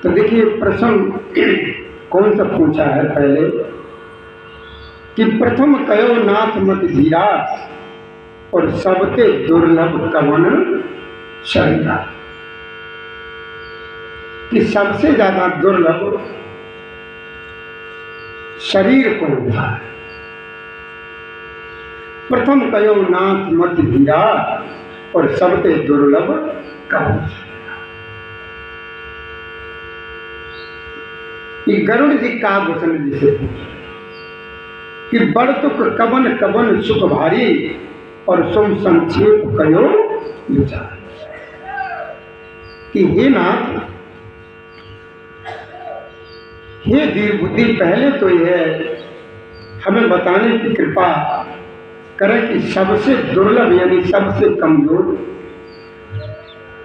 तो देखिए प्रश्न कौन सा पूछा है पहले कि प्रथम कयो नाथ मत धीरा और सबते दुर्लभ कवन शरीरा, कि सबसे ज्यादा दुर्लभ शरीर कौन था। प्रथम कयो नाथ मत धीरा और सबते दुर्लभ कवन शरीरा। ये गरुड़ जी काव्यभूषण जी से कि बड़ तुक कवन कवन सुख भारी और सुम संक्षेप कयो विचार, कि हे नाथ, हे दीर्घ बुद्धि, पहले तो यह हमें बताने की कृपा करें कि सबसे दुर्लभ यानी सबसे कमजोर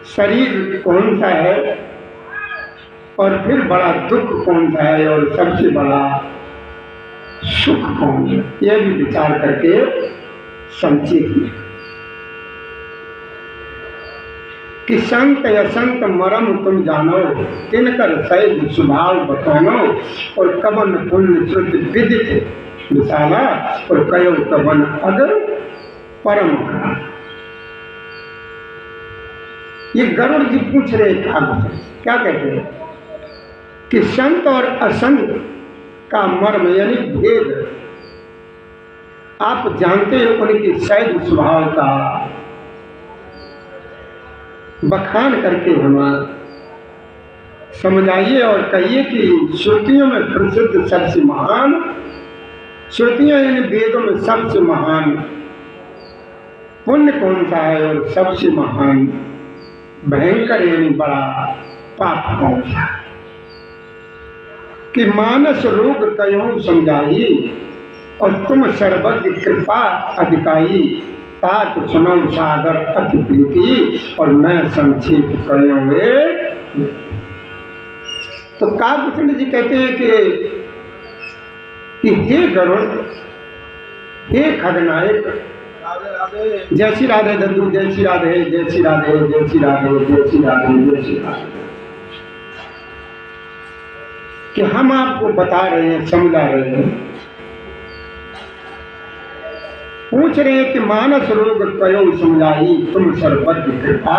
शरीर कौन सा है और फिर बड़ा दुख कौन सा है और सबसे बड़ा सुख कौन है, यह भी विचार करके संक्षेप में कि संत या संत मरम तुम जानो, तिनकर सैज स्वभाव बतौनो, और कवन पुण्य श्रुति विदित विशाला, और कयो कवन अगर परम। ये गरुड़ जी पूछ रहे क्या कहते हैं कि संत और असंत का मर्म यानी भेद आप जानते हो, उनकी सहज स्वभाव का बखान करके हमें समझाइए और कहिए कि श्रुतियों में प्रसिद्ध सबसे महान, श्रुतियों यानी वेदों में सबसे महान पुण्य कौन सा है और सबसे महान भयंकर यानी बड़ा पाप कौन सा है, कि मानस रोग कयो समझाई और तुम सर्वज्ञ कृपा अधिकारी, तात सुनो सागर अति प्रीति और मैं संक्षेप कयोगे। तो काव्यभूषण जी कहते हैं कि हे गरुड़, हे खगनायक, जय श्री राधे दद्दू, जय श्री राधे, जय श्री राधे, जय श्री राधे, जय श्री राधे, जय श्री राधे, कि हम आपको बता रहे हैं, समझा रहे हैं, पूछ रहे हैं कि मानस रोग कयो समझाई तुम सर्वज्ञ कृपा।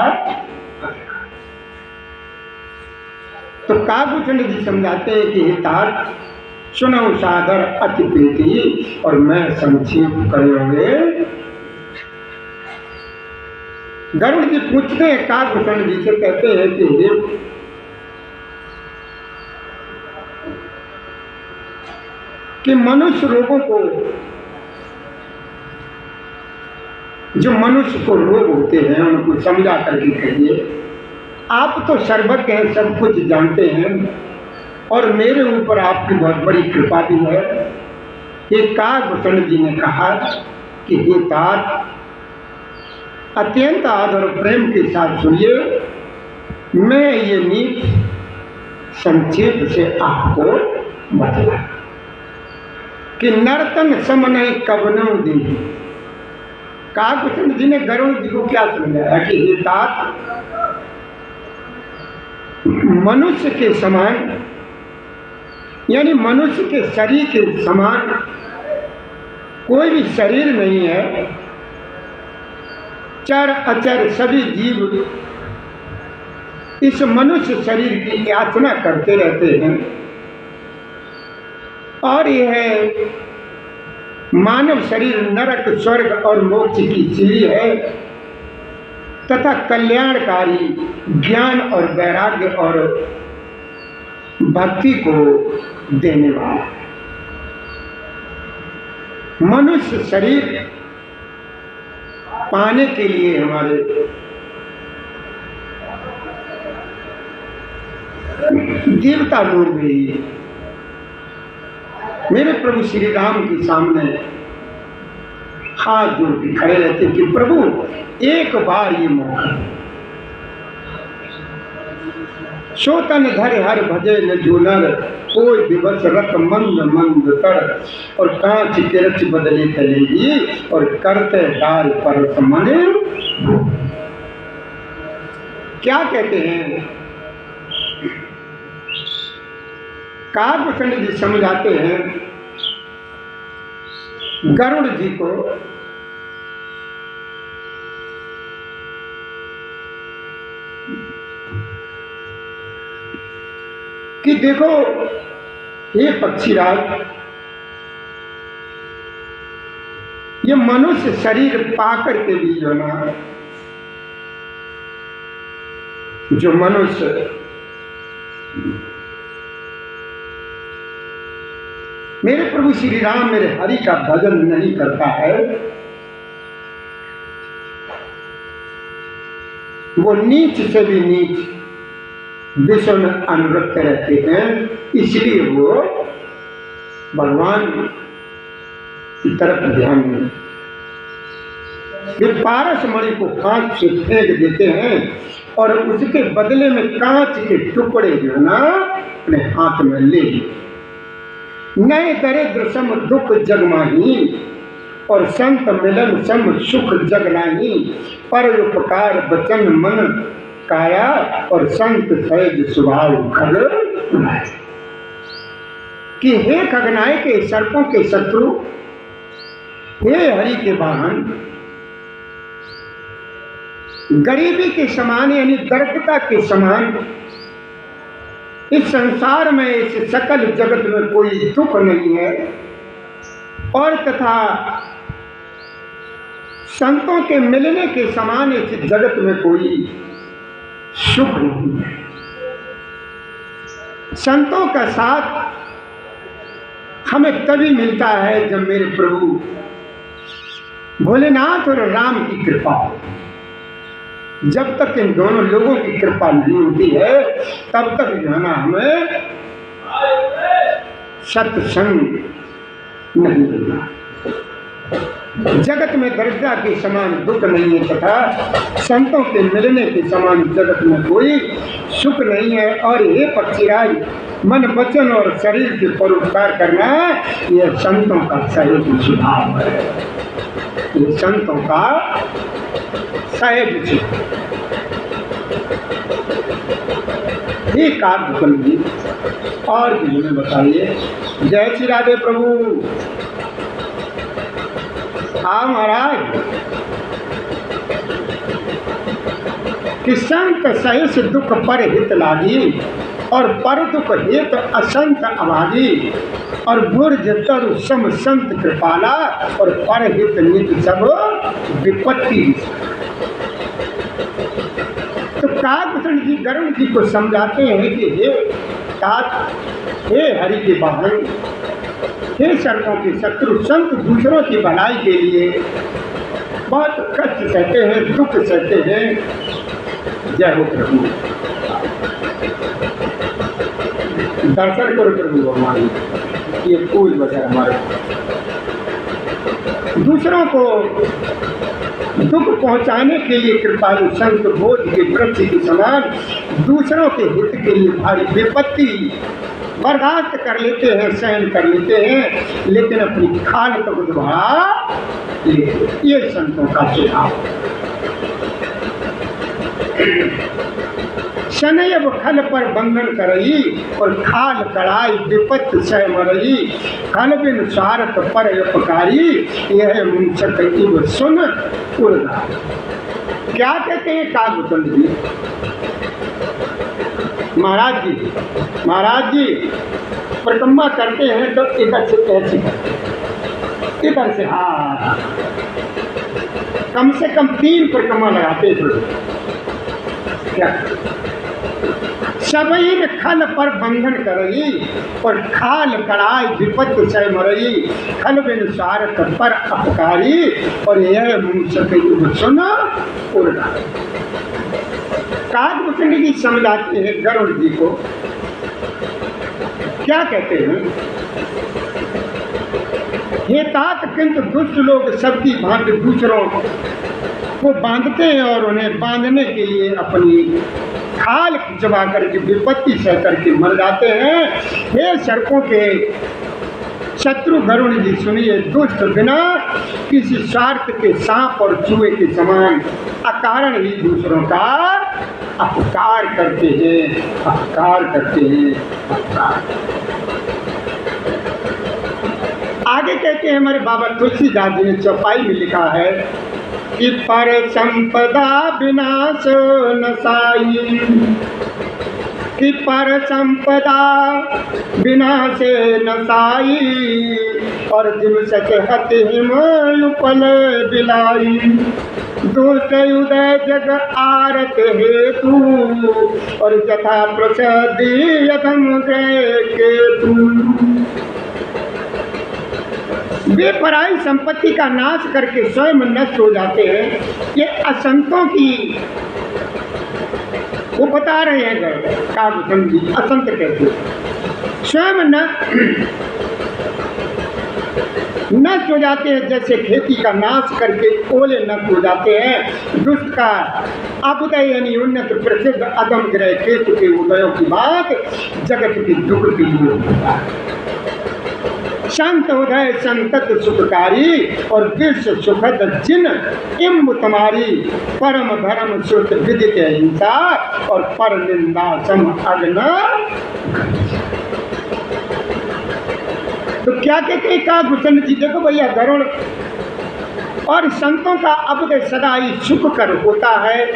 तो काव्यभूषण जी समझाते हैं कि हितार्थ सुनो सादर अति प्रीति और मैं संक्षेप करोगे। गरुड़ जी पूछते हैं काव्यभूषण जी से, कहते हैं कि मनुष्य रोगों को, जो मनुष्य को रोग होते हैं उनको समझा करके कहिए। आप तो सर्वज्ञ हैं, सब कुछ जानते हैं और मेरे ऊपर आपकी बहुत बड़ी कृपा भी है। ये काव्यभूषण जी ने कहा कि हे तात, अत्यंत आदर और प्रेम के साथ सुनिए, मैं ये नीति संक्षेप से आपको बतला कि नर्तन समनय कवनम दी। काव्यभूषण जी ने गरुड़ जी को क्या समझाया कि हे तात, मनुष्य के समान यानी मनुष्य के शरीर के समान कोई भी शरीर नहीं है। चर अचर सभी जीव इस मनुष्य शरीर की याचना करते रहते हैं और यह मानव शरीर नरक, स्वर्ग और मोक्ष की सीढ़ी है तथा कल्याणकारी ज्ञान और वैराग्य और भक्ति को देने वाला। मनुष्य शरीर पाने के लिए हमारे देवता लोग भी मेरे प्रभु श्री राम के सामने हाथ जोड़ के खड़े रहते कि प्रभु एक बार ये मौका, शोतन धर हर भजे न जूनर, कोई दिवस रत मंद मंद कर, और कांच किरच बदले चलेगी और करते डाल पर समने। क्या कहते हैं काकभूषण जी समझाते हैं गरुड़ जी को कि देखो ये पक्षीराज, ये मनुष्य शरीर पाकर के भी जो ना, जो मनुष्य मेरे प्रभु श्री राम मेरे हरि का भजन नहीं करता है, वो नीच से भी नीच विश्व में अनुरक्त रहते हैं। इसलिए वो भगवान की तरफ ध्यान नहीं, वे पारस मणि को कांच से फेंक देते हैं और उसके बदले में कांच के टुकड़े जो ना अपने हाथ में ले लेते। नए दरिद्र सम दुख जगमाही और संत मिलन सम सुख जगलाही, पर उपकार बचन मन काया और संत सहज स्वभाव खग कि हे खगनाय के सर्पों के शत्रु, हे हरि के वाहन, गरीबी के समान यानी दरिद्रता के समान इस संसार में, इस सकल जगत में कोई दुख नहीं है और तथा संतों के मिलने के समान इस जगत में कोई सुख नहीं है। संतों का साथ हमें तभी मिलता है जब मेरे प्रभु भोलेनाथ और राम की कृपा हो। जब तक इन दोनों लोगों की कृपा नहीं होती है तब तक जो है ना हमें सत्संग नहीं मिलता। जगत में दरिद्रता के समान दुख नहीं है तथा संतों के मिलने के समान जगत में कोई सुख नहीं है। और ये पक्षीराज, मन वचन और शरीर के परोपकार करना यह संतों का सहज स्वभाव है, ये संतों का सहज एक जी और भी हमें बताइए। जय श्री राधे प्रभु। हाँ महाराज, कि संत सहित दुख पर हित लागी और पर दुख हित असंत अभागी और बुर्ज तरु सम संत कृपाला और पर हित नित सब विपत्ति। तो काकभूषण जी गरुड़ जी को समझाते हैं कि हे तात, हे हरि के वाहन, हे सर्पों के शत्रु, संत दूसरों की भलाई के लिए बहुत कष्ट सहते हैं, दुख सहते हैं। जय हो प्रभु, दर्शन करो प्रभु भगवान। ये फूल बचा हमारे दूसरों को दुख पहुंचाने के लिए कृपालु संत बोध के वृक्ष के समान दूसरों के हित के लिए भारी विपत्ति बर्दाश्त कर लेते हैं, सहन कर लेते हैं, लेकिन अपनी खाल तक बढ़ा लेते। ये संतों का स्वभाव। शनैव खल पर बंधन करई और खाल कड़ाई विपत्त सह मरई, खल बिन स्वार्थ पर उपकारी यह मुंसक इव सुन उर्गा। क्या कहते हैं काकभूषण जी? महाराज जी, महाराज जी परिक्रमा करते हैं तो इधर से कैसे करते, इधर से हाँ, कम से कम 3 परिक्रमा लगाते थे। क्या सबई खल पर बंधन करई और खाल कड़ाई विपत्त सह मरई, खल बिन स्वार्थ पर अपकारी और यह मुंसक युग सुन उर्गा। काकभूषण जी समझाते हैं गरुड़ जी को, क्या कहते हैं? ये तात किंतु दुष्ट लोग सबकी भांति दूसरों को बांधते हैं और उन्हें बांधने के लिए अपनी खाल खिंचवा करके विपत्ति सह करके मर जाते हैं। हे सर्पों के शत्रु गरुड़ जी सुनिए, दुष्ट बिना किसी स्वार्थ के सांप और चूहे के समान अकारण ही दूसरों का अपकार करते हैं, अपकार करते हैं, अपकार। आगे कहते हैं हमारे बाबा तुलसीदास जी ने चौपाई में लिखा है कि पर संपदा विनाश न साई, कि पर संपदा विनाश न साई, और जिम सच हत हिमपल बिलाई, दुष्ट उदय जग आरत हेतु, और जथा प्रसदी यदम गए केतु। वे पराई संपत्ति का नाश करके स्वयं नष्ट हो जाते हैं। ये असंतों की वो बता रहे हैं काव्यसंत जी, असंत कहते स्वयं नष्ट हो जाते हैं, जैसे खेती का नाश करके ओले नष्ट हो जाते हैं। दुष्ट का अभुदय यानी उन्नत प्रसिद्ध अदम ग्रह केतु के उदयों की बात जगत की दुख के लिए होता है। शांत उदय संतत सुखकारी, और विश्व सुखद जिन इम्ब तुम्हारी, परम धर्म सुत विदित हिंसा, और पर निंदा सम अग्न। तो क्या कहते हैं काव्यसंत जी, देखो भैया गरुण और संतों का अभुदय सदा ही सुख कर होता है,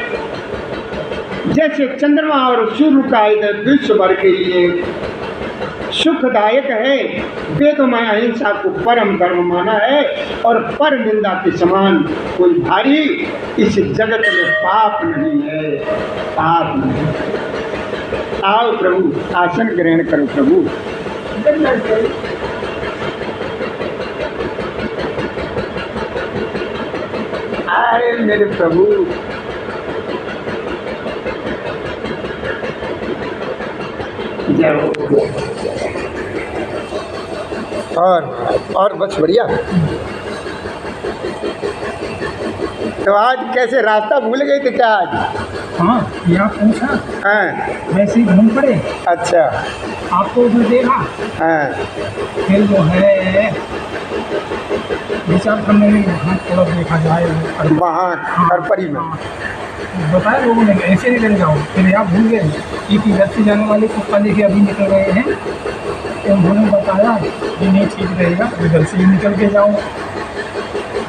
जैसे चंद्रमा और सूर्य का इधर विश्व भर के लिए सुखदायक है। वेदमय अहिंसा को परम धर्म माना है, और पर निंदा के समान कोई भारी इस जगत में पाप नहीं है, पाप नहीं। आओ प्रभु, आसन ग्रहण करो प्रभु। अरे मेरे प्रभु, और बस बढ़िया। तो आज कैसे रास्ता भूल गए थे क्या आज? हाँ, यहाँ पूछा, हाँ वैसे ही घूम पड़े। अच्छा, आपको उधर देखा, हाँ फिर जो है विचार करने में वहाँ थोड़ा देखा जाए वहाँ हरपरी में। बताए लोगों ने ऐसे निकल जाओ, फिर आप भूल गए कि इधर से जाने वाले कुत्ता लेके अभी निकल गए हैं, तो उन्होंने बताया कि नहीं ठीक रहेगा, इधर से ही निकल के जाओ।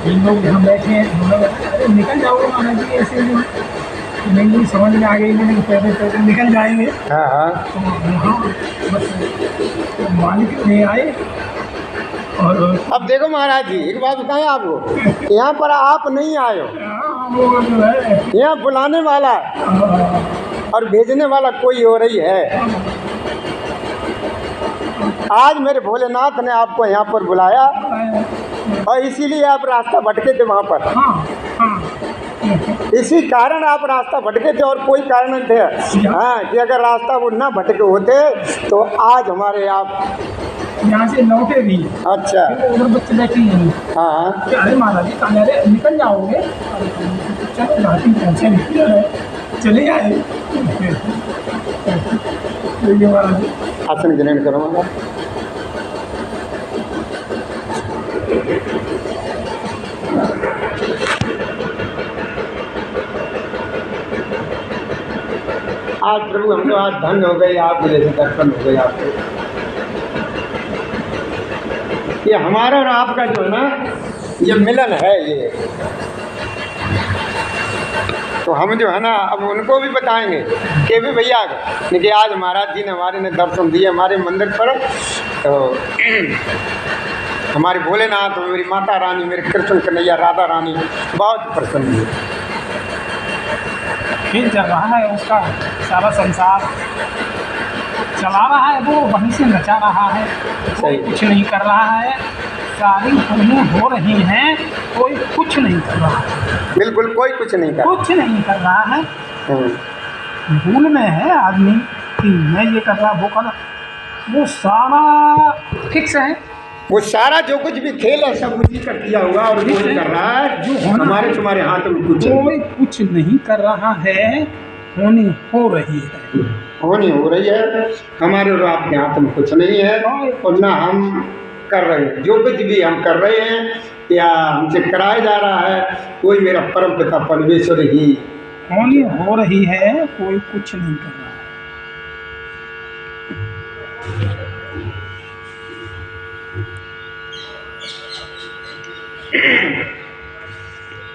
इन लोग यहाँ बैठे हैं, उन्होंने बताया अरे निकल जाओगे महाराज जी, ऐसे जो नहीं समझ में आ गई, मैंने पैदल पैदल निकल जाएंगे। हाँ हाँ, तो वहाँ बस तो मालिक नहीं आए। और अब देखो महाराज जी, एक बात बताएं आपको, यहाँ पर आप नहीं आए हो, वो जो है यहाँ बुलाने वाला और भेजने वाला कोई हो रही है। आज मेरे भोलेनाथ ने आपको यहाँ पर बुलाया, और इसीलिए आप रास्ता भटके थे वहाँ पर। इसी कारण आप रास्ता भटके थे, और कोई कारण नहीं थे। हाँ, कि अगर रास्ता वो ना भटके होते तो आज हमारे आप यहाँ से लौटे भी। अच्छा, उधर बच्चे बैठे हैं। हाँ, अरे महाराज जी कहाँ अरे निकल जाओगे, चलो घाटी पहुँचे, चले आए। महाराज आसन ग्रहण करो महाराज। आज प्रभु हम लोग आज धन्य हो गए, आप जैसे दर्शन हो गए आपके। ये हमारा और आपका जो है ना, ये मिलन है ये। तो हम जो है ना अब उनको भी बताएंगे कि भी भैया देखिए आज महाराज जी ने हमारे ने दर्शन दिए हमारे मंदिर पर। तो हमारे भोलेनाथ, मेरी माता रानी, मेरे कृष्ण कन्हैया, राधा रानी बहुत प्रसन्न हुई। फिर चल रहा है उसका सारा संसार, चला रहा है वो, वहीं से नचा रहा है, कोई कुछ नहीं कर रहा है। सारी पुण्य हो रही हैं, कोई कुछ नहीं कर रहा है। बिल्कुल कोई कुछ नहीं कर रहा है। भूल में है आदमी कि मैं ये कर रहा, वो कर रहा, वो सारा फिक्स है। वो सारा जो कुछ भी खेल है सब उसी का किया हुआ, और वो कर रहा है जो हमारे तुम्हारे हाथ में कुछ कोई कुछ नहीं कर रहा है, होनी हो रही है, होनी हो रही है। हमारे और आपके हाथ में कुछ नहीं है, और ना हम कर रहे हैं। जो कुछ भी हम कर रहे हैं या हमसे कराया जा रहा है, कोई मेरा परम पिता परमेश्वर ही होनी हो रही है, कोई कुछ नहीं कर रहा है।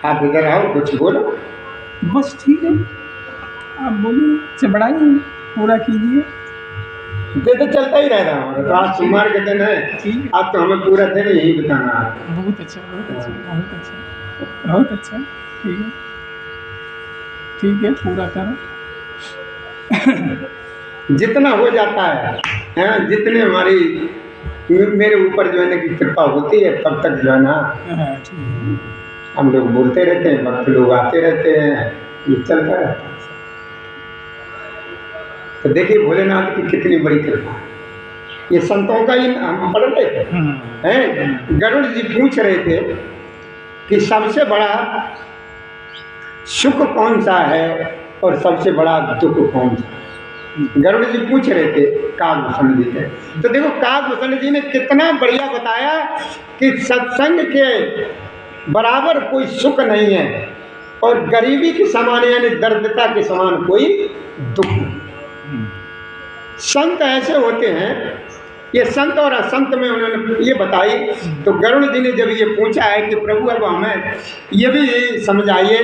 आप इधर आओ, कुछ बोलो। बस ठीक है, आप बोलिए, चबड़ाइए, पूरा कीजिए। ये तो चलता ही रहता है, तो आज सोमवार के दिन है, ठीक है, आज तो हमें पूरा दिन यही बताना है। बहुत अच्छा, बहुत अच्छा, बहुत अच्छा, बहुत अच्छा। ठीक है, ठीक है, पूरा करो। जितना हो जाता है, जितने हमारी मेरे ऊपर जो है ना की कृपा होती है, तब तक जो है ना हाँ, ठीक है। हम लोग बोलते रहते हैं, भक्त लोग आते रहते हैं, ये चलता रहता है। तो देखिए भोलेनाथ की कितनी बड़ी कृपा है। ये संतों का ही हम पढ़ रहे थे, हैं गरुड़ जी पूछ रहे थे कि सबसे बड़ा सुख कौन सा है और सबसे बड़ा दुख कौन सा है। गरुड़ जी पूछ रहे थे काकभूषण जी से। तो देखो काकभूषण जी ने कितना बढ़िया बताया कि सत्संग के बराबर कोई सुख नहीं है और गरीबी के समान यानी दरिद्रता के समान कोई दुख नहीं। संत ऐसे होते हैं, ये संत और असंत में उन्होंने ये बताई। तो गरुड़ जी ने जब ये पूछा है कि प्रभु अब हमें ये भी समझाइए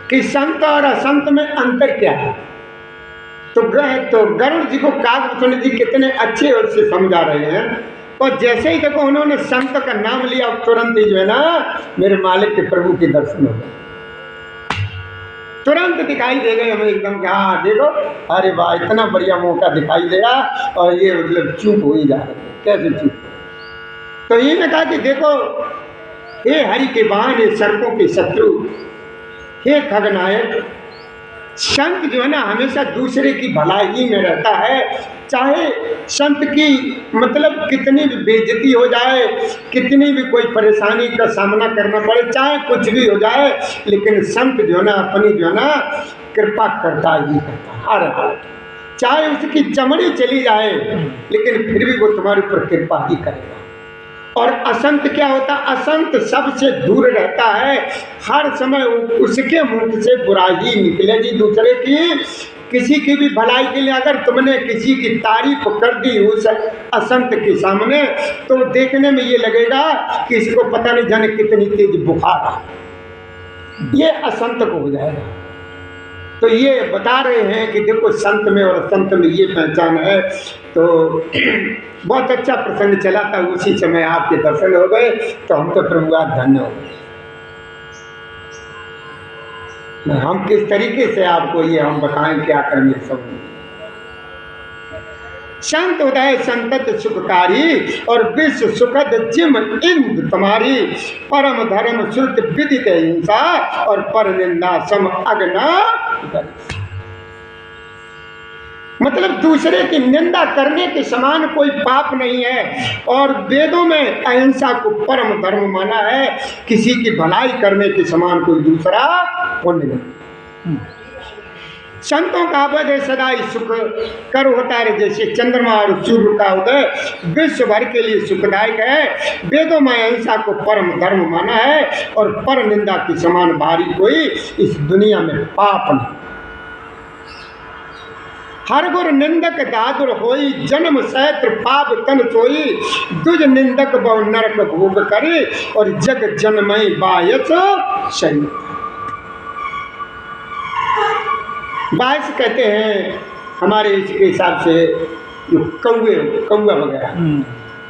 कि संत और असंत में अंतर क्या है। तो गरुड़ जी को काकभूषण जी कितने अच्छे से समझा रहे हैं। और जैसे ही देखो उन्होंने संत का नाम लिया, तुरंत ही जो है ना मेरे मालिक के प्रभु के दर्शन हो गए, तुरंत दिखाई दे गए हमें एकदम कि हाँ देखो, अरे वाह इतना बढ़िया मौका दिखाई देगा और ये मतलब चूक हो ही जा रहे हैं, कैसे चूक। तो इन्होंने कहा कि देखो हे हरि के वाहन, हे सड़कों के शत्रु, हे खगनायक, संत जो है ना हमेशा दूसरे की भलाई में रहता है। चाहे संत की मतलब कितनी भी बेइज्जती हो जाए, कितनी भी कोई परेशानी का सामना करना पड़े, चाहे कुछ भी हो जाए, लेकिन संत जो है ना अपनी जो है ना कृपा करता ही करता है हर हाल। चाहे उसकी चमड़ी चली जाए लेकिन फिर भी वो तुम्हारे ऊपर कृपा ही करेगा। और असंत क्या होता है? असंत सबसे दूर रहता है, हर समय उसके मुंह से बुराई निकलेगी दूसरे की। किसी की भी भलाई के लिए अगर तुमने किसी की तारीफ कर दी उस असंत के सामने, तो देखने में ये लगेगा कि इसको पता नहीं जाने कितनी तेज बुखार है, ये असंत को हो जाएगा। तो ये बता रहे हैं कि देखो संत में और असंत में ये पहचान है। तो बहुत अच्छा प्रसंग चला था, उसी समय आपके दर्शन हो गए तो हम तो प्रभु आप धन्य हो गए। हम किस तरीके से आपको ये हम बताएं क्या करें सब। संत उदय संतत सुखकारी और विश्व सुखद जिम इंद तुम्हारी, परम धर्म श्रुत विदित हिंसा और पर निंदा सम अग्ना। मतलब दूसरे की निंदा करने के समान कोई पाप नहीं है। और वेदों में अहिंसा को परम धर्म माना है, किसी की भलाई करने के समान कोई दूसरा पुण्य नहीं। संतों का वध सदा ही सुख कर होता है, जैसे चंद्रमा और सूर्य का उदय विश्व भर के लिए सुखदायक है। वेदों में अहिंसा को परम धर्म माना है और पर निंदा के समान भारी कोई इस दुनिया में पाप नहीं। हर गुर निंदक दादुर होई, जन्म सहत्र पाप तन सोई, दुज निंदक बहु नरक भोग करे और जग जनमय बायस शरीर। बायस कहते हैं हमारे इसके हिसाब से जो कौआ वगैरह,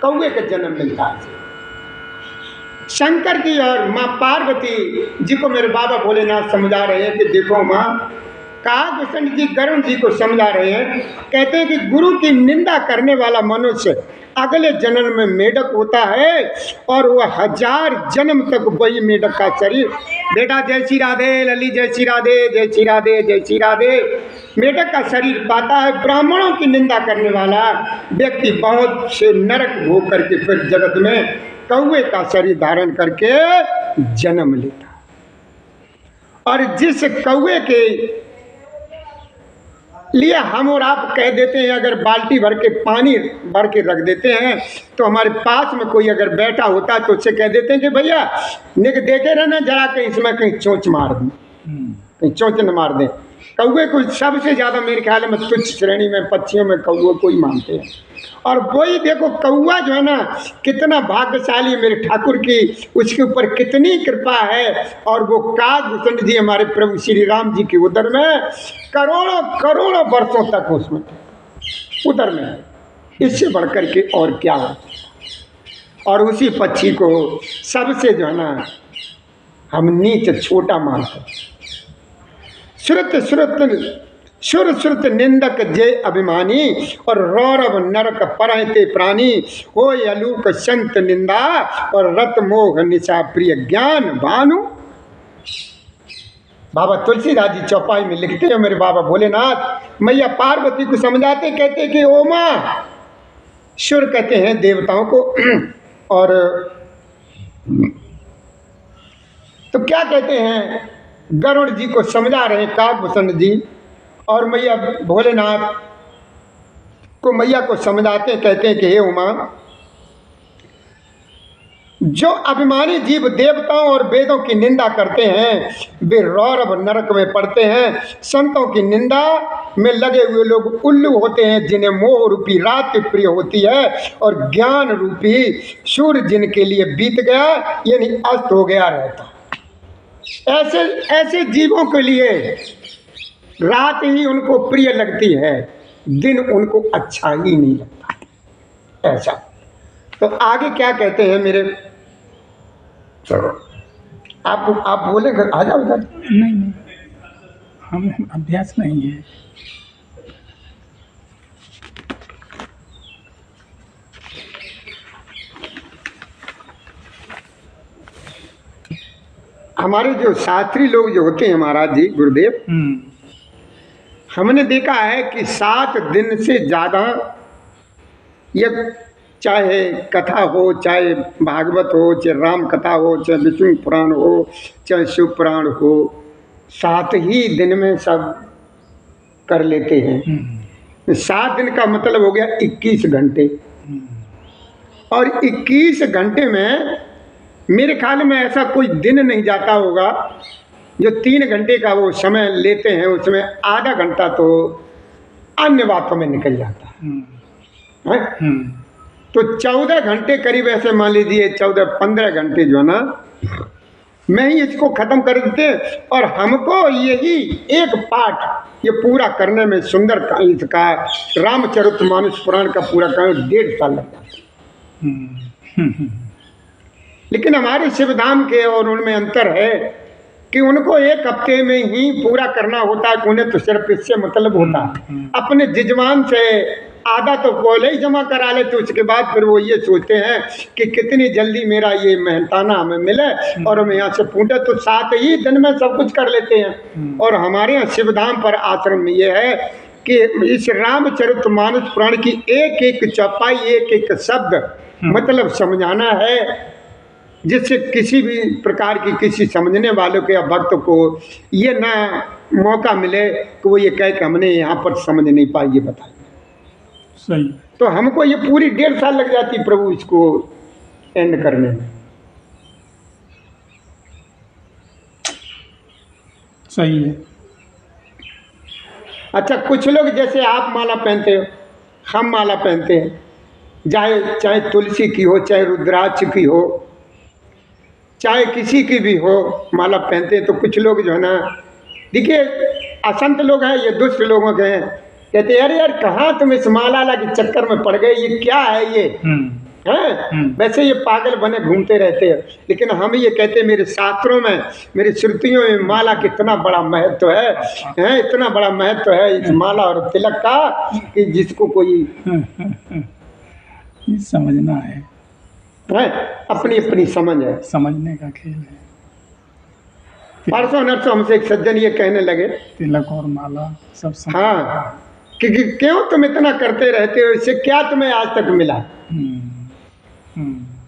कौए का जन्म मिलता है। शंकर जी और माँ पार्वती जी को मेरे बाबा भोलेनाथ समझा रहे हैं कि देखो माँ, काकभूषण जी गरुड़ जी को समझा रहे हैं, कहते हैं कि गुरु की निंदा करने वाला मनुष्य अगले जन्म में मेढक होता है और वह 1000 जन्म तक वही मेढक का शरीर। बेटा जय श्री राधे, लली जय श्री राधे, जय श्री राधे, जय श्री राधे। मेढक का शरीर पाता है। ब्राह्मणों की निंदा करने वाला व्यक्ति बहुत से नरक भोग करके फिर जगत में कौवे का शरीर धारण करके जन्म लेता। और जिस कौवे के लिए हम और आप कह देते हैं, अगर बाल्टी भर के पानी भर के रख देते हैं तो हमारे पास में कोई अगर बैठा होता है तो उससे कह देते हैं कि भैया निक देखे रहना जरा, कहीं इसमें कहीं चोंच मार दें, कहीं चोंच न मार दें। कौवे को सबसे ज़्यादा मेरे ख्याल में तुच्छ श्रेणी में पक्षियों में कौवे को ही मानते हैं। और वही देखो कौवा जो है ना कितना भाग्यशाली मेरे ठाकुर की उसके ऊपर कितनी कृपा है। और वो कागभूषण जी हमारे प्रभु श्री राम जी के उदर में करोड़ों करोड़ों वर्षों तक उसमें उदर में है, इससे बढ़कर के और क्या हो। और उसी पक्षी को सबसे जो है ना हम नीच छोटा मानते हैं। सुर श्रुत निंदक जय अभिमानी और रौरव नरक परहते प्राणी हो अलूक संत निंदा और रत मोह निशा प्रिय ज्ञान भानु। बाबा तुलसीदास जी चौपाई में लिखते हैं, मेरे बाबा भोलेनाथ मैया पार्वती को समझाते कहते कि ओ माँ, सुर कहते हैं देवताओं को, और तो क्या कहते हैं गरुड़ जी को समझा रहे हैं कागभूषण जी, और मैया भोलेनाथ को मैया को समझाते कहते हैं कि हे उमा, जो अभिमानी जीव देवताओं और वेदों की निंदा करते हैं वे रौरव नरक में पड़ते हैं। संतों की निंदा में लगे हुए लोग उल्लू होते हैं जिन्हें मोह रूपी रात प्रिय होती है, और ज्ञान रूपी सूर्य जिनके लिए बीत गया यानी अस्त हो गया रहता। ऐसे ऐसे जीवों के लिए रात ही उनको प्रिय लगती है, दिन उनको अच्छा ही नहीं लगता। ऐसा तो आगे क्या कहते हैं मेरे, चलो आप बोले आ जाओ इधर। नहीं हम अभ्यास नहीं है। हमारे जो शास्त्री लोग जो होते हैं महाराज जी गुरुदेव, हमने देखा है कि 7 दिन से ज़्यादा ये चाहे कथा हो, चाहे भागवत हो, चाहे राम कथा हो, चाहे विष्णु पुराण हो, चाहे शिव पुराण हो, 7 ही दिन में सब कर लेते हैं। 7 दिन का मतलब हो गया 21 घंटे, और 21 घंटे में मेरे ख्याल में ऐसा कोई दिन नहीं जाता होगा जो 3 घंटे का वो समय लेते हैं उसमें आधा घंटा तो अन्य बातों में निकल जाता है। तो 14 घंटे करीब ऐसे मान लीजिए 14-15 घंटे जो है ना मैं ही इसको ख़त्म कर देते, और हमको यही एक पाठ ये पूरा करने में सुंदर इसका रामचरितमानस पुराण का पूरा करने 1.5 साल लग जाता। लेकिन हमारे शिवधाम के और उनमें अंतर है कि उनको 1 हफ्ते में ही पूरा करना होता है, उन्हें तो सिर्फ इससे मतलब होता है अपने जिजमान से आधा तो पहले ही जमा करा लेते, उसके बाद फिर वो ये सोचते हैं कि कितनी जल्दी मेरा ये मेहनताना हमें मिले और हम यहाँ से पूछे, तो 7 ही दिन में सब कुछ कर लेते हैं। और हमारे यहाँ शिवधाम पर आश्रम में ये है कि इस रामचरितमानस पुराण की एक एक चौपाई, एक एक शब्द मतलब समझाना है, जिससे किसी भी प्रकार की किसी समझने वालों के या भक्त को ये ना मौका मिले कि वो ये कहे कि हमने यहाँ पर समझ नहीं पाई। ये बताइए सही। तो हमको ये पूरी 1.5 साल लग जाती प्रभु इसको एंड करने में। सही है। अच्छा, कुछ लोग जैसे आप माला पहनते हो, हम माला पहनते हैं, चाहे तुलसी की हो, चाहे रुद्राक्ष की हो, चाहे किसी की भी हो माला पहनते हैं। तो कुछ लोग जो है ना, देखिए असंत लोग हैं, ये दुष्ट लोगों के हैं, कहते हैं अरे यार कहाँ तुम इस माला के चक्कर में पड़ गए, ये क्या है ये हैं। वैसे ये पागल बने घूमते रहते हैं, लेकिन हम ये कहते हैं मेरे शास्त्रों में, मेरी श्रुतियों में माला कितना बड़ा महत्व है, इतना बड़ा महत्व है इस माला और तिलक का कि जिसको कोई समझना है, अपनी अपनी समझ है, समझने का खेल है। परसों नरसों हमसे एक सज्जन ये कहने लगे तिलक और माला सब हाँ कि क्यों तुम इतना करते रहते हो, इससे क्या तुम्हें आज तक मिला,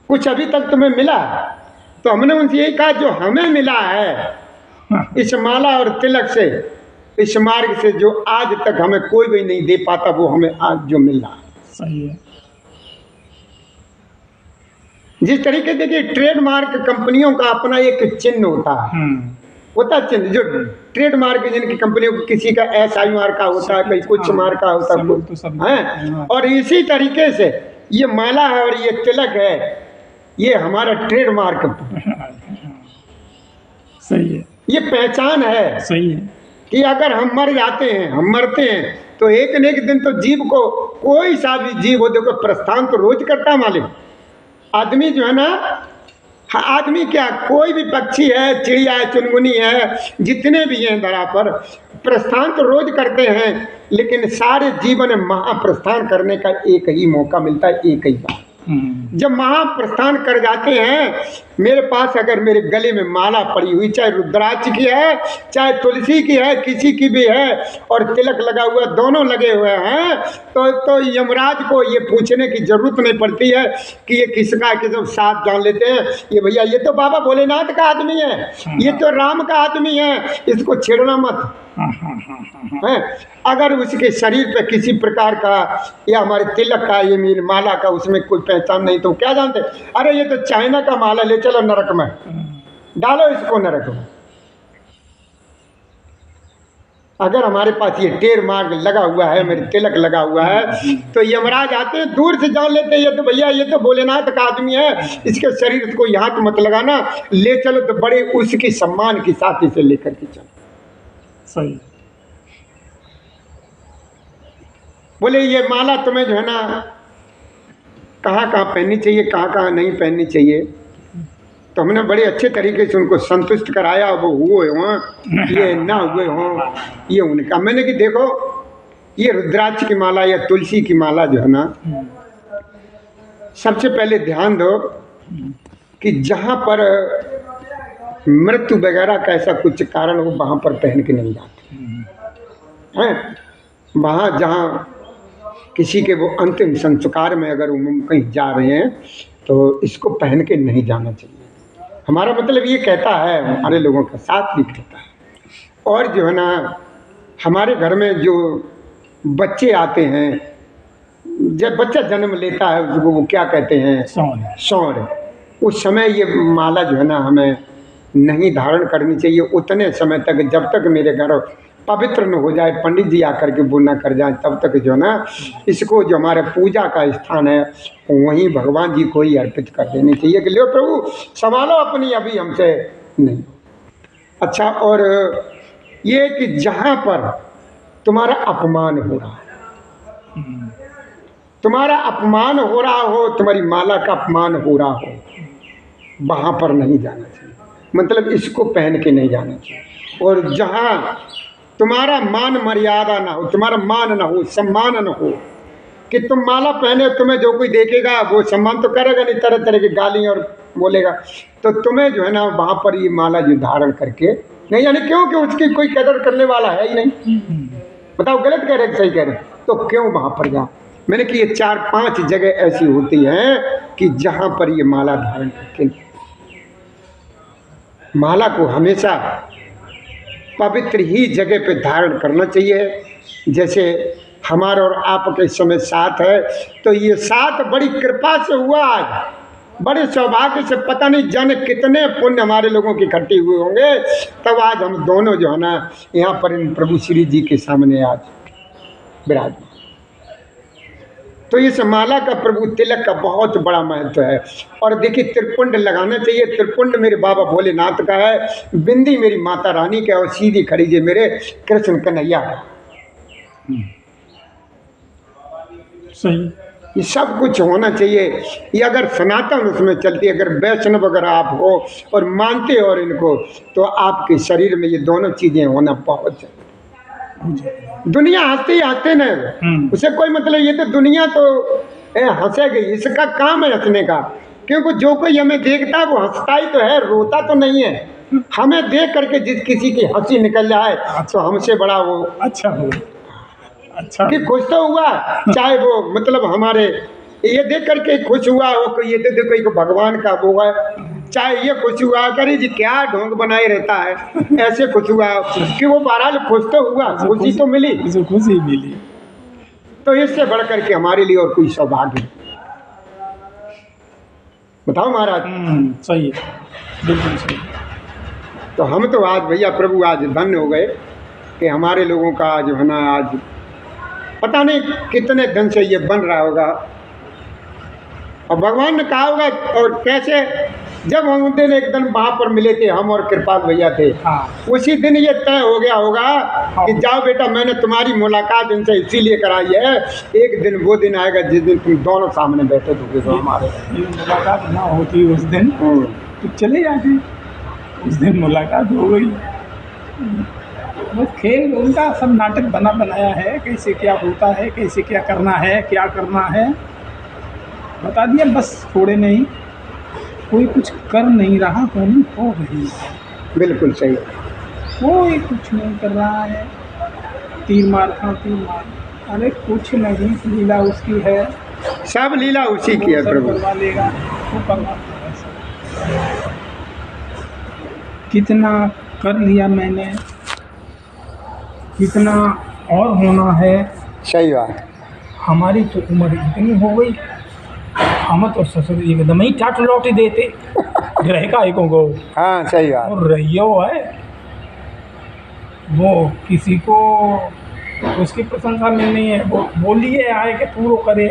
कुछ अभी तक तुम्हें मिला। तो हमने उनसे यही कहा जो हमें मिला है इस माला और तिलक से, इस मार्ग से, जो आज तक हमें कोई भी नहीं दे पाता, वो हमें आज जो मिल रहा है। सही है। जिस तरीके से देखिए ट्रेडमार्क कंपनियों का अपना एक चिन्ह होता है, होता है चिन्ह, जो ट्रेडमार्क जिनकी कंपनियों को किसी का SI मार्का होता है, कहीं कुछ मार्का होता है, सब तो सब हैं। और इसी तरीके से ये माला है और ये तिलक है, ये हमारा ट्रेडमार्क, सही है, ये पहचान है सही है। कि अगर हम मर जाते हैं, हम मरते हैं, तो एक न एक दिन तो जीव को, कोई सा भी जीव हो, देखो प्रस्थान तो रोज करता है मालिक। आदमी जो है ना, आदमी क्या, कोई भी पक्षी है, चिड़िया है, चुनमुनी है, जितने भी हैं धरा पर, प्रस्थान तो रोज करते हैं, लेकिन सारे जीवन में महाप्रस्थान करने का एक ही मौका मिलता है, एक ही बार। जब महाप्रस्थान कर जाते हैं, मेरे पास अगर मेरे गले में माला पड़ी हुई, चाहे रुद्राक्ष की है, चाहे तुलसी की है, किसी की भी है, और तिलक लगा हुआ, दोनों लगे हुए हैं, तो यमराज को ये पूछने की जरूरत नहीं पड़ती है कि ये किसका, किसका साथ जान लेते हैं, ये भैया ये तो बाबा भोलेनाथ का आदमी है, ये तो राम का आदमी है, इसको छेड़ना मत है। अगर उसके शरीर पे किसी प्रकार का, या हमारे तिलक का, ये मेरी माला का, उसमें कोई पहचान नहीं, तो क्या जानते, अरे ये तो चाइना का माला, ले चलो नरक में, डालो इसको नरक में। अगर हमारे पास ये टेर मार्ग लगा हुआ है, मेरे तिलक लगा हुआ है, तो यमराज आते हैं, दूर से जान लेते हैं, ये तो भैया ये तो भोलेनाथ का आदमी है, इसके शरीर को हाथ मत लगाना, ले चलो, तो बड़े उसकी सम्मान के साथ इसे लेकर के चलो। सही। बोले ये माला तुम्हें जो है ना, कहाँ कहाँ पहननी चाहिए, कहाँ कहाँ नहीं पहननी चाहिए, तो हमने बड़े अच्छे तरीके से उनको संतुष्ट कराया। वो हुए हों, ये ना हुए हों, ये उनका। मैंने कि देखो, ये रुद्राक्ष की माला या तुलसी की माला जो है ना, सबसे पहले ध्यान दो कि जहाँ पर मृत्यु वगैरह का ऐसा कुछ कारण हो, वहाँ पर पहन के नहीं जाते हैं। वहाँ जहाँ किसी के वो अंतिम संस्कार में अगर वो कहीं जा रहे हैं, तो इसको पहन के नहीं जाना चाहिए। हमारा मतलब ये कहता है, हमारे लोगों का साथ भी कहता है। और जो है ना, हमारे घर में जो बच्चे आते हैं, जब बच्चा जन्म लेता है, उसको वो क्या कहते हैं, सौर, उस समय ये माला जो है ना, हमें नहीं धारण करनी चाहिए उतने समय तक, जब तक मेरे घर पवित्र न हो जाए, पंडित जी आकर के वो न कर जाए, तब तक जो ना, इसको जो हमारे पूजा का स्थान है, वहीं भगवान जी को ही अर्पित कर देनी चाहिए कि लो प्रभु संभालो अपनी, अभी हमसे नहीं। अच्छा, और ये कि जहाँ पर तुम्हारा अपमान हो रहा है, तुम्हारा अपमान हो रहा हो, तुम्हारी माला का अपमान हो रहा हो, वहाँ पर नहीं जाना चाहिए, मतलब इसको पहन के नहीं जाना चाहिए। और जहाँ तुम्हारा मान मर्यादा ना हो, तुम्हारा मान ना हो, सम्मान ना हो, कि तुम माला पहने, तुम्हें जो कोई देखेगा वो सम्मान तो करेगा नहीं, तरह तरह की गाली और बोलेगा, तो तुम्हें जो है ना, वहाँ पर ये माला जो धारण करके नहीं, यानी क्यों कि उसकी कोई कदर करने वाला है ही नहीं। बताओ गलत कह रहे सही कह रहे, तो क्यों वहाँ पर जाओ। मैंने कि ये 4-5 जगह ऐसी होती हैं कि जहाँ पर ये माला धारण करके, माला को हमेशा पवित्र ही जगह पे धारण करना चाहिए। जैसे हमारा और आपके समय साथ है, तो ये साथ बड़ी कृपा से हुआ आज, बड़े सौभाग्य से, पता नहीं जाने कितने पुण्य हमारे लोगों की इकट्ठी हुए होंगे, तब आज हम दोनों जो है ना, यहाँ पर इन प्रभु श्री जी के सामने आज विराजमान। तो इस माला का, प्रभु तिलक का बहुत बड़ा महत्व है। और देखिए, त्रिपुंड लगाना चाहिए। त्रिपुंड मेरे बाबा भोलेनाथ का है, बिंदी मेरी माता रानी का, और सीधी खड़ी जे मेरे कृष्ण कन्हैया का। सही। ये सब कुछ होना चाहिए। ये अगर सनातन उसमें चलती, अगर वैष्णव अगर आप हो और मानते हो और इनको, तो आपके शरीर में ये दोनों चीज़ें होना बहुत चाहिए। दुनिया हंसते ही हंसते न, उसे कोई मतलब, ये तो दुनिया तो हंसेगी, इसका काम है हंसने का, क्योंकि जो कोई हमें देखता है वो हंसता ही तो है, रोता तो नहीं है। हमें देख करके जिस किसी की हंसी निकल जाए, तो हमसे बड़ा वो अच्छा हो, अच्छा कि खुश तो हुआ, चाहे वो मतलब हमारे ये देख करके खुश हुआ हो, कोई ये तो देखो को भगवान का वो है, चाहे ये खुश हुआ करी जी क्या ढोंग बनाए रहता है, ऐसे खुश हुआ कि वो बहरहाल खुश तो हुआ, खुशी तो मिली, खुशी मिली। तो इससे बढ़ करके हमारे लिए और कोई सौभाग्य। बताओ महाराज। सही है, बिल्कुल सही। तो हम तो आज भैया प्रभु आज धन्य हो गए कि हमारे लोगों का जो है ना आज पता नहीं कितने दिन से ये बन रहा होगा, और भगवान ने कहा होगा और कैसे, जब हम उस दिन एक दिन वहाँ पर मिले थे हम और कृपाल भैया थे, हाँ। उसी दिन ये तय हो गया होगा कि जाओ बेटा मैंने तुम्हारी मुलाकात इनसे इसीलिए कराई है, एक दिन वो दिन आएगा जिस दिन तुम दोनों सामने बैठे थे तो हमारे ये मुलाकात ना होती उस दिन तो चले जाते, उस दिन मुलाकात हो गई। बस खेल उनका सब नाटक बना बनाया है, कैसे क्या होता है, कैसे क्या करना है, क्या करना है बता दिया बस। थोड़े नहीं, कोई कुछ कर नहीं रहा, होनी हो रही है। बिल्कुल सही, कोई कुछ नहीं कर रहा है, तीर मार खा तीर मार, अरे कुछ नहीं, लीला उसकी है, सब लीला उसी की है प्रभु। करवा लेगा वो करवा लेगा। कितना कर लिया मैंने, कितना और होना है। सही बात, हमारी तो उम्र इतनी हो गई, हम तो ससुर एकदम ही टाट लौटी देते रहेगा एक को। हाँ सही बात। और रहियो है वो किसी को उसकी प्रशंसा मिलनी है, वो बोलिए आए के पूरो करे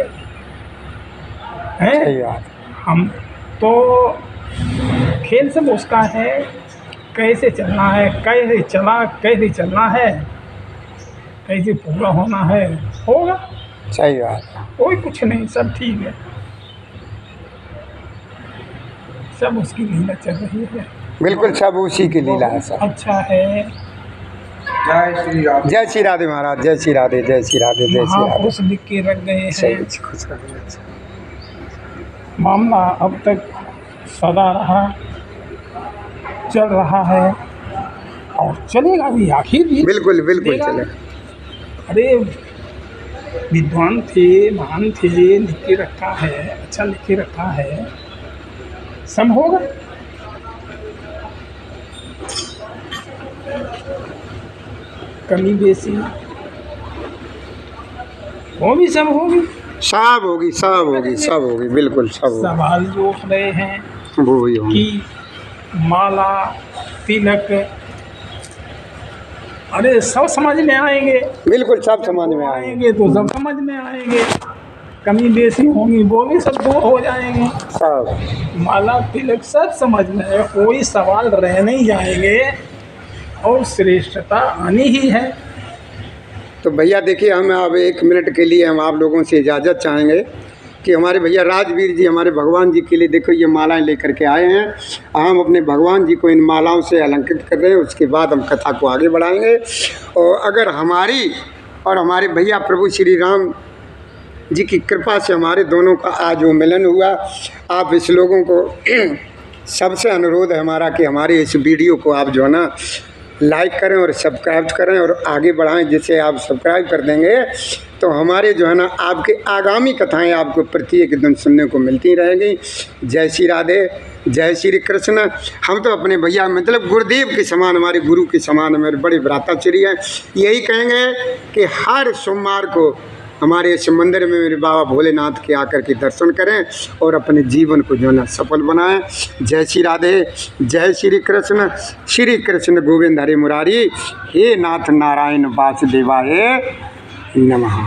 हैं। सही बात। हम तो खेल सब उसका है, कैसे चलना है, कैसे चला, कैसे चलना है, कैसे पूरा होना है, होगा। सही बात, कोई कुछ नहीं, सब ठीक है, सब उसकी लीला चल रही है। बिल्कुल सब उसी की लीला है सब। अच्छा है। जय श्री राधे, जय श्री राधे महाराज, जय श्री राधे, जय श्री राधे, जय श्री राधे। महापुरुष लिख के रख गए हैं। खुश रहो। मामला अब तक सदा रहा, चल रहा है और चलेगा भी आखिर भी। बिल्कुल बिल्कुल चले। अरे विद्वान थे, महान थे, लिख के रखा है, अच्छा लिख के रखा है, सब होगा। कमी बेसी वो भी सब होगी, सब होगी, सब होगी, सब होगी, बिल्कुल सब होगी। सवाल जो उठ रहे हैं वो ही होगी कि माला तिलक, अरे सब समझ में आएंगे। बिल्कुल सब समझ में आएंगे। तो सब समझ में आएंगे, कमी बेसी होगी वो भी सब दूर हो जाएंगे। सब माला तिलक सब समझ में है, कोई सवाल रह नहीं जाएंगे और श्रेष्ठता आनी ही है। तो भैया देखिए, हम अब 1 मिनट के लिए हम आप लोगों से इजाज़त चाहेंगे कि हमारे भैया राजवीर जी हमारे भगवान जी के लिए देखो ये मालाएं लेकर के आए हैं। हम अपने भगवान जी को इन मालाओं से अलंकृत कर रहे हैं, उसके बाद हम कथा को आगे बढ़ाएंगे। और अगर हमारी और हमारे भैया प्रभु श्री राम जी की कृपा से हमारे दोनों का आज वो मिलन हुआ, आप इस लोगों को सबसे अनुरोध है हमारा कि हमारे इस वीडियो को आप जो है ना लाइक करें और सब्सक्राइब करें और आगे बढ़ाएं। जिससे आप सब्सक्राइब कर देंगे तो हमारे जो है ना आपके आगामी कथाएं आपको प्रत्येक दिन सुनने को मिलती रहेंगी। जय श्री राधे, जय श्री कृष्ण। हम तो अपने भैया मतलब गुरुदेव के समान, हमारे गुरु के समान हमारे बड़े भ्राताश्री हैं। यही कहेंगे कि हर सोमवार को हमारे इस मंदिर में मेरे बाबा भोलेनाथ के आकर के दर्शन करें और अपने जीवन को जो है ना सफल बनाएं। जय श्री राधे, जय श्री कृष्ण गोविंद हरे मुरारी, हे नाथ नारायण वासुदेवाय नमः।